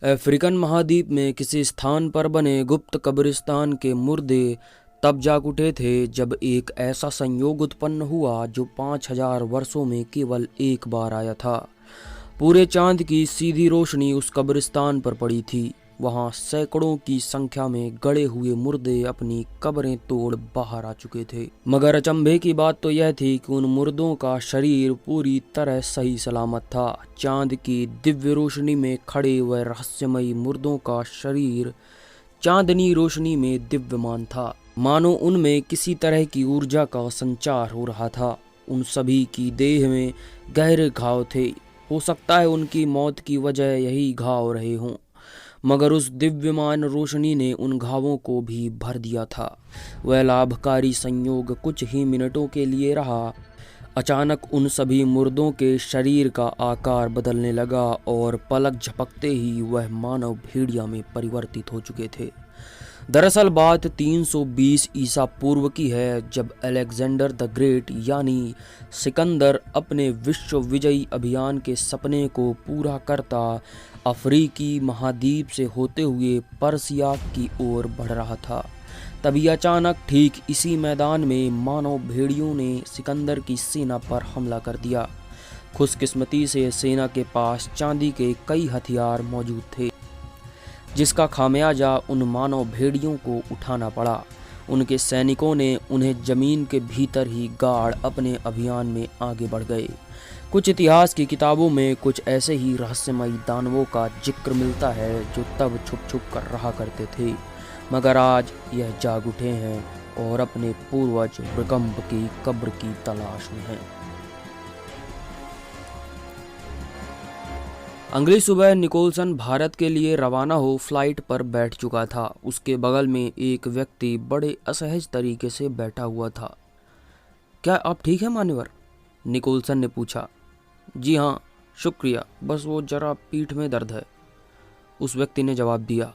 African महाद्वीप में किसी स्थान पर बने गुप्त कब्रिस्तान के मुर्दे तब जाग उठे थे जब एक ऐसा संयोग उत्पन्न हुआ जो 5000 वर्षों में केवल एक बार आया था। पूरे चांद की सीधी रोशनी उस कब्रिस्तान पर पड़ी थी। वहां सैकड़ों की संख्या में गड़े हुए मुर्दे अपनी कब्रें तोड़ बाहर आ चुके थे। मगर अचंभे की बात तो यह थी कि उन मुर्दों का शरीर पूरी तरह सही सलामत था। चांद की दिव्य रोशनी में खड़े हुए रहस्यमयी मुर्दों का शरीर चांदनी रोशनी में दिव्यमान था, मानो उनमें किसी तरह की ऊर्जा का संचार हो रहा था। उन सभी की देह में गहरे घाव थे। हो सकता है उनकी मौत की वजह यही घाव रहे हों, मगर उस दिव्यमान रोशनी ने उन घावों को भी भर दिया था। वह लाभकारी संयोग कुछ ही मिनटों के लिए रहा। अचानक उन सभी मुर्दों के शरीर का आकार बदलने लगा और पलक झपकते ही वह मानव भेड़िया में परिवर्तित हो चुके थे। दरअसल बात 320 ईसा पूर्व की है, जब अलेक्जेंडर द ग्रेट यानी सिकंदर अपने विश्व विजयी अभियान के सपने को पूरा करता अफ्रीकी महाद्वीप से होते हुए पर्सिया की ओर बढ़ रहा था। तभी अचानक ठीक इसी मैदान में मानव भेड़ियों ने सिकंदर की सेना पर हमला कर दिया। खुशकिस्मती से सेना के पास चांदी के कई हथियार मौजूद थे, जिसका खामियाजा उन मानव भेड़ियों को उठाना पड़ा। उनके सैनिकों ने उन्हें जमीन के भीतर ही गाड़ अपने अभियान में आगे बढ़ गए। कुछ इतिहास की किताबों में कुछ ऐसे ही रहस्यमयी दानवों का जिक्र मिलता है जो तब छुप छुप कर रहा करते थे, मगर आज यह जाग उठे हैं और अपने पूर्वज भृगंभ की कब्र की तलाश में हैं। अगली सुबह निकोलसन भारत के लिए रवाना हो फ्लाइट पर बैठ चुका था। उसके बगल में एक व्यक्ति बड़े असहज तरीके से बैठा हुआ था। क्या आप ठीक हैं मान्यवर? निकोलसन ने पूछा। जी हाँ, शुक्रिया, बस वो जरा पीठ में दर्द है, उस व्यक्ति ने जवाब दिया।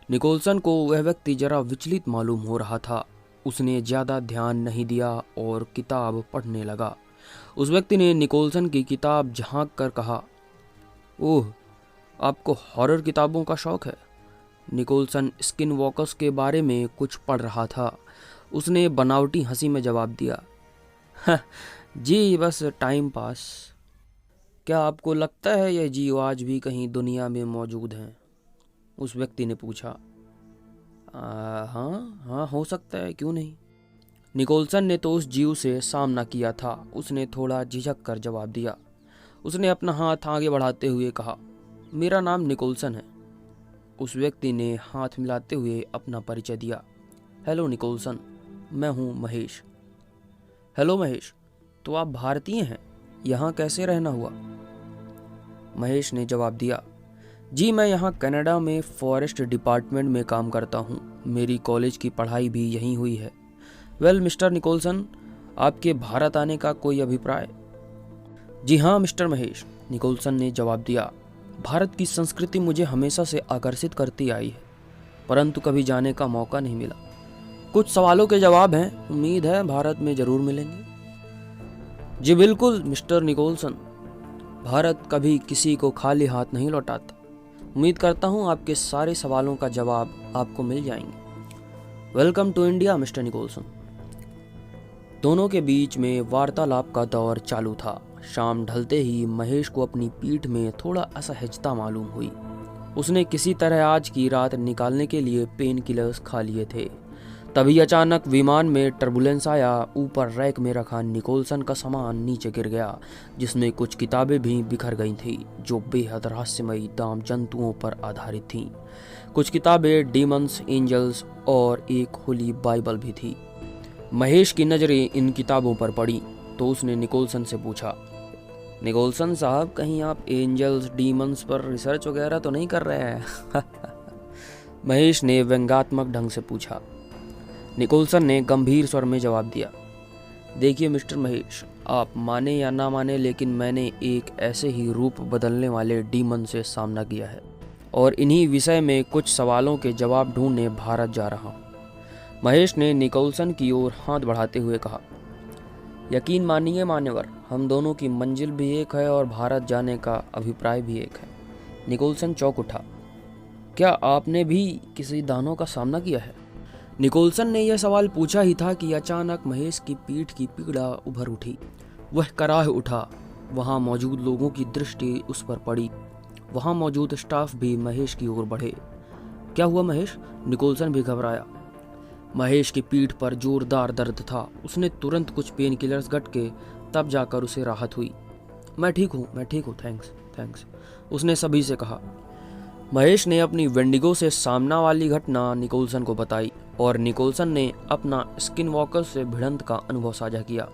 निकोलसन को वह व्यक्ति जरा विचलित मालूम हो रहा था। उसने ज़्यादा ध्यान नहीं दिया और किताब पढ़ने लगा। उस व्यक्ति ने निकोलसन की किताब झांक कर कहा, ओह, आपको हॉरर किताबों का शौक है? निकोलसन स्किन वॉकर्स के बारे में कुछ पढ़ रहा था। उसने बनावटी हंसी में जवाब दिया, जी बस टाइम पास। क्या आपको लगता है यह जीव आज भी कहीं दुनिया में मौजूद हैं? उस व्यक्ति ने पूछा। हाँ, हो सकता है, क्यों नहीं। निकोलसन ने तो उस जीव से सामना किया था। उसने थोड़ा झिझक कर जवाब दिया। उसने अपना हाथ आगे बढ़ाते हुए कहा, मेरा नाम निकोलसन है। उस व्यक्ति ने हाथ मिलाते हुए अपना परिचय दिया। हेलो निकोलसन, मैं हूँ महेश। हेलो महेश, तो आप भारतीय हैं? यहाँ कैसे रहना हुआ? महेश ने जवाब दिया, जी मैं यहाँ कनाडा में फॉरेस्ट डिपार्टमेंट में काम करता हूँ। मेरी कॉलेज की पढ़ाई भी यहीं हुई है। वेल मिस्टर निकोलसन, आपके भारत आने का कोई अभिप्राय? जी हाँ मिस्टर महेश, निकोलसन ने जवाब दिया। भारत की संस्कृति मुझे हमेशा से आकर्षित करती आई है, परंतु कभी जाने का मौका नहीं मिला। कुछ सवालों के जवाब हैं, उम्मीद है भारत में जरूर मिलेंगे। जी बिल्कुल मिस्टर निकोलसन, भारत कभी किसी को खाली हाथ नहीं लौटाता। उम्मीद करता हूँ आपके सारे सवालों का जवाब आपको मिल जाएंगे। Welcome to India mister Nicholson. दोनों के बीच में वार्तालाप का दौर चालू था। शाम ढलते ही महेश को अपनी पीठ में थोड़ा असहजता मालूम हुई। उसने किसी तरह आज की रात निकालने के लिए पेन किलर्स खा लिए थे। तभी अचानक विमान में टर्बुलेंस आया। ऊपर रैक में रखा निकोलसन का सामान नीचे गिर गया, जिसमें कुछ किताबें भी बिखर गई थीं जो बेहद रहस्यमयी दाम जंतुओं पर आधारित थीं। कुछ किताबें डीमंस, एंजल्स और एक होली बाइबल भी थी। महेश की नज़रें इन किताबों पर पड़ी तो उसने निकोलसन से पूछा, निकोलसन साहब, कहीं आप एंजल्स, डीमंस पर रिसर्च वगैरह तो नहीं कर रहे हैं? महेश ने व्यंग्यात्मक ढंग से पूछा। निकोलसन ने गंभीर स्वर में जवाब दिया, देखिए मिस्टर महेश, आप माने या ना माने, लेकिन मैंने एक ऐसे ही रूप बदलने वाले डीमन से सामना किया है और इन्हीं विषय में कुछ सवालों के जवाब ढूंढने भारत जा रहा हूँ। महेश ने निकोलसन की ओर हाथ बढ़ाते हुए कहा, यकीन मानिए मान्यवर, हम दोनों की मंजिल भी एक है और भारत जाने का अभिप्राय भी एक है। निकोलसन चौंक उठा। क्या आपने भी किसी दानव का सामना किया है? निकोलसन ने यह सवाल पूछा ही था कि अचानक महेश की पीठ की पीड़ा उभर उठी। वह कराह उठा। वहां मौजूद लोगों की दृष्टि उस पर पड़ी। वहां मौजूद स्टाफ भी महेश की ओर बढ़े। क्या हुआ महेश? निकोलसन भी घबराया। महेश की पीठ पर जोरदार दर्द था। उसने तुरंत कुछ पेन किलर्स गटके, तब जाकर उसे राहत हुई। मैं ठीक हूँ, थैंक्स, उसने सभी से कहा। महेश ने अपनी वेंडिगो से सामना वाली घटना निकोलसन को बताई और निकोलसन ने अपना स्किन वॉकर से भिड़ंत का अनुभव साझा किया।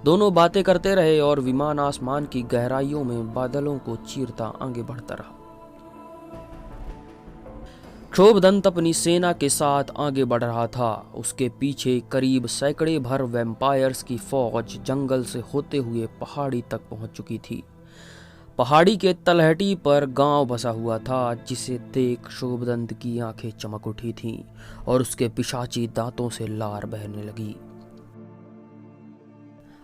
दोनों बातें करते रहे और विमान आसमान की गहराइयों में बादलों को चीरता आगे बढ़ता रहा। क्षोभदंत अपनी सेना के साथ आगे बढ़ रहा था। उसके पीछे करीब सैकड़े भर वैम्पायर्स की फौज जंगल से होते हुए पहाड़ी तक पहुंच चुकी थी। पहाड़ी के तलहटी पर गांव बसा हुआ था, जिसे देख क्षोभदंत की आंखें चमक उठी थीं और उसके पिशाची दांतों से लार बहने लगी।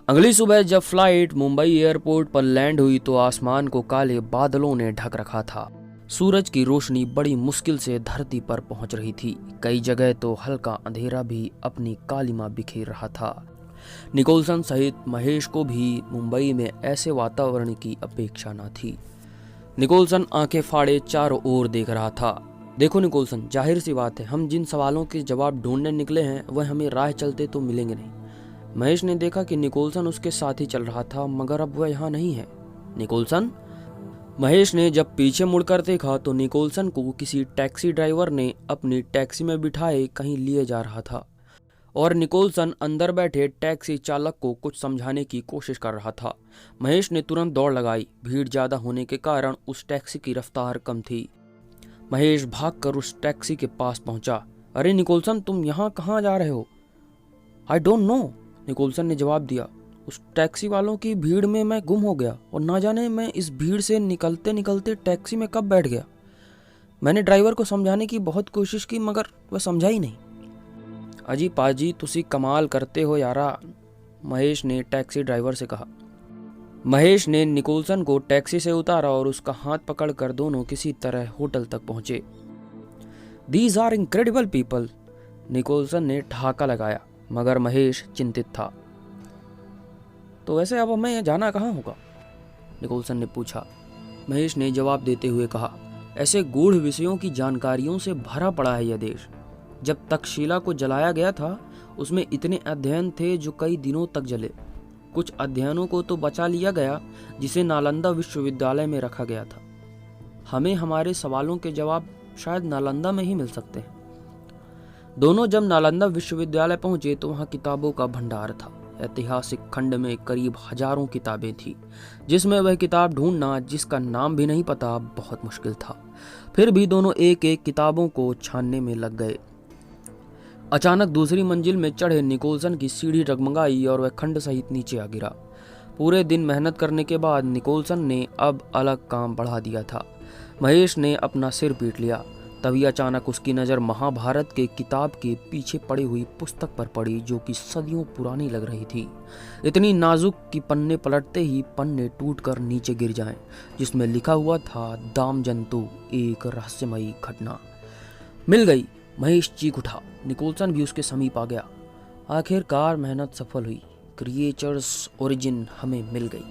अगली सुबह जब फ्लाइट मुंबई एयरपोर्ट पर लैंड हुई तो आसमान को काले बादलों ने ढक रखा था। सूरज की रोशनी बड़ी मुश्किल से धरती पर पहुंच रही थी। कई जगह तो हल्का अंधेरा भी अपनी कालिमा बिखेर रहा था। निकोलसन सहित महेश को भी मुंबई में ऐसे वातावरण की अपेक्षा न थी। निकोलसन आंखें फाड़े चारों ओर देख रहा था। देखो निकोलसन, जाहिर सी बात है, हम जिन सवालों के जवाब ढूंढने निकले हैं वह हमें राह चलते तो मिलेंगे नहीं। महेश ने देखा कि निकोलसन उसके साथ ही चल रहा था, मगर अब वह यहाँ नहीं है। निकोलसन? महेश ने जब पीछे मुड़कर देखा तो निकोलसन को किसी टैक्सी ड्राइवर ने अपनी टैक्सी में बिठाए कहीं लिए जा रहा था और निकोलसन अंदर बैठे टैक्सी चालक को कुछ समझाने की कोशिश कर रहा था। महेश ने तुरंत दौड़ लगाई। भीड़ ज्यादा होने के कारण उस टैक्सी की रफ्तार कम थी। महेश भागकर उस टैक्सी के पास पहुंचा। अरे निकोलसन, तुम यहाँ कहाँ जा रहे हो? आई डोंट नो, निकोलसन ने जवाब दिया। उस टैक्सी वालों की भीड़ में मैं गुम हो गया और ना जाने मैं इस भीड़ से निकलते निकलते टैक्सी में कब बैठ गया। मैंने ड्राइवर को समझाने की बहुत कोशिश की, मगर वह समझा ही नहीं। अजी पाजी, तुसी कमाल करते हो यारा, महेश ने टैक्सी ड्राइवर से कहा। महेश ने निकोलसन को टैक्सी से उतारा और उसका हाथ पकड़कर दोनों किसी तरह होटल तक पहुंचे। These are incredible people, Nicholson ने ठहाका लगाया, मगर महेश चिंतित था। तो वैसे अब हमें जाना कहाँ होगा? निकोलसन ने पूछा। महेश ने जवाब देते हुए कहा, ऐसे गूढ़ विषयों की जानकारियों से भरा पड़ा है यह देश। जब तक्षशिला को जलाया गया था उसमें इतने अध्ययन थे जो कई दिनों तक जले। कुछ अध्ययनों को तो बचा लिया गया जिसे नालंदा विश्वविद्यालय में रखा गया था। हमें हमारे सवालों के जवाब शायद नालंदा में ही मिल सकते हैं। दोनों जब नालंदा विश्वविद्यालय पहुंचे तो वहां किताबों का भंडार था। ऐतिहासिक खंड में करीब हजारों किताबें थी, जिसमें वह किताब ढूंढना जिसका नाम भी नहीं पता बहुत मुश्किल था। फिर भी दोनों एक एक किताबों को छानने में लग गए। अचानक दूसरी मंजिल में चढ़े निकोलसन की सीढ़ी डगमगाई और वह खंड सहित नीचे आ गिरा। पूरे दिन मेहनत करने के बाद निकोलसन ने अब अलग काम बढ़ा दिया था। महेश ने अपना सिर पीट लिया। तभी अचानक उसकी नज़र महाभारत के किताब के पीछे पड़ी हुई पुस्तक पर पड़ी, जो कि सदियों पुरानी लग रही थी। इतनी नाजुक कि पन्ने पलटते ही पन्ने टूटकर नीचे गिर जाएं, जिसमें लिखा हुआ था दाम जंतु, एक रहस्यमयी घटना। मिल गई, महेश चीख उठा। निकोलसन भी उसके समीप आ गया। आखिरकार मेहनत सफल हुई। क्रिएचर्स ओरिजिन हमें मिल गई।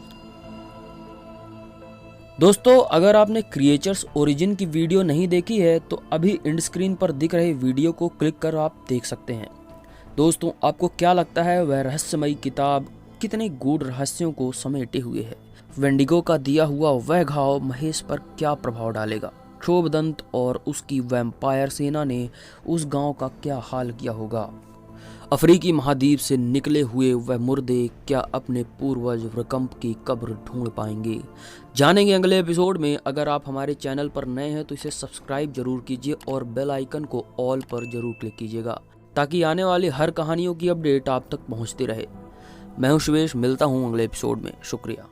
दोस्तों, अगर आपने क्रिएचर्स ओरिजिन की वीडियो नहीं देखी है तो अभी एंड स्क्रीन पर दिख रहे वीडियो को क्लिक कर आप देख सकते हैं। दोस्तों, आपको क्या लगता है वह रहस्यमयी किताब कितने गूढ़ रहस्यों को समेटे हुए है? वेंडिगो का दिया हुआ वह घाव महेश पर क्या प्रभाव डालेगा? क्षोभदंत और उसकी वैम्पायर सेना ने उस गांव का क्या हाल किया होगा? अफ्रीकी महाद्वीप से निकले हुए वह मुर्दे क्या अपने पूर्वज वृकंप की कब्र ढूंढ पाएंगे? जानेंगे अगले एपिसोड में। अगर आप हमारे चैनल पर नए हैं तो इसे सब्सक्राइब जरूर कीजिए और बेल आइकन को ऑल पर जरूर क्लिक कीजिएगा, ताकि आने वाली हर कहानियों की अपडेट आप तक पहुंचती रहे। मैं हूं शिवेश, मिलता हूं अगले एपिसोड में। शुक्रिया।